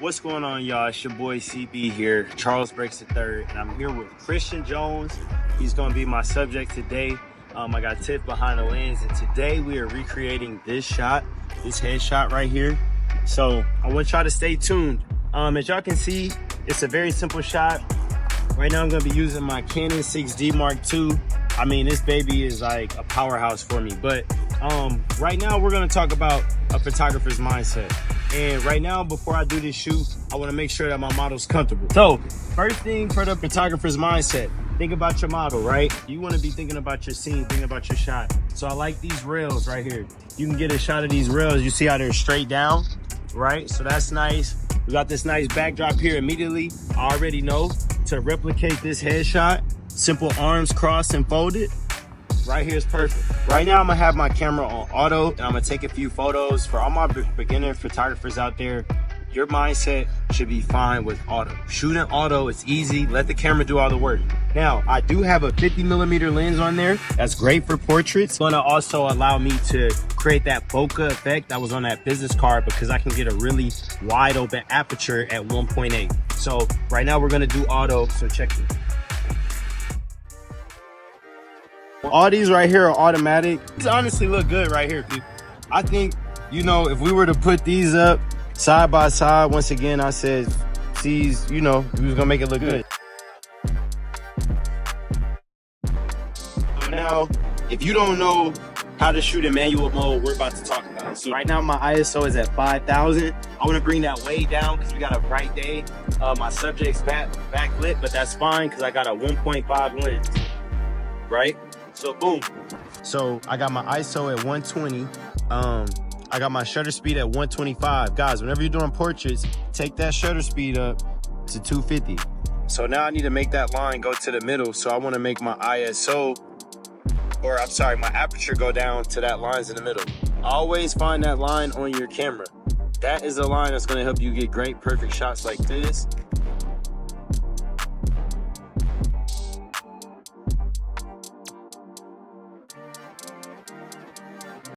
What's going on, y'all? It's your boy CB here, Charles Breaks III, and I'm here with Christian Jones. He's gonna be my subject today. I got Tiff behind the lens, and today we are recreating this shot, this headshot right here. So I want y'all to stay tuned. As y'all can see, it's a very simple shot. Right now I'm gonna be using my Canon 6D Mark II. I mean, this baby is like a powerhouse for me, but right now we're gonna talk about a photographer's mindset. And right now, before I do this shoot, I wanna make sure that my model's comfortable. So first thing for the photographer's mindset, think about your model, right? You wanna be thinking about your scene, thinking about your shot. So I like these rails right here. You can get a shot of these rails. You see how they're straight down, right? So that's nice. We got this nice backdrop here immediately. I already know to replicate this headshot, simple arms crossed and folded. Right here is perfect. Right now I'm gonna have my camera on auto and I'm gonna take a few photos. For all my beginner photographers out there, your mindset should be fine with auto. Shooting auto, it's easy. Let the camera do all the work. Now, I do have a 50mm lens on there. That's great for portraits. It's gonna also allow me to create that bokeh effect that was on that business card because I can get a really wide open aperture at 1.8. So right now we're gonna do auto, so check this. All these right here are automatic. These honestly look good right here, people. I think, you know, if we were to put these up side by side, once again, I said, these, you know, we was gonna make it look good. Now, if you don't know how to shoot in manual mode, we're about to talk about it. So right now my ISO is at 5,000. I wanna bring that way down because we got a bright day. My subject's backlit, but that's fine because I got a 1.5 lens, right? So boom. So I got my ISO at 120. I got my shutter speed at 125. Guys, whenever you're doing portraits, take that shutter speed up to 250. So now I need to make that line go to the middle. So I want to make my ISO, or I'm sorry, my aperture go down to that lines in the middle. Always find that line on your camera. That is the line that's going to help you get great, perfect shots like this.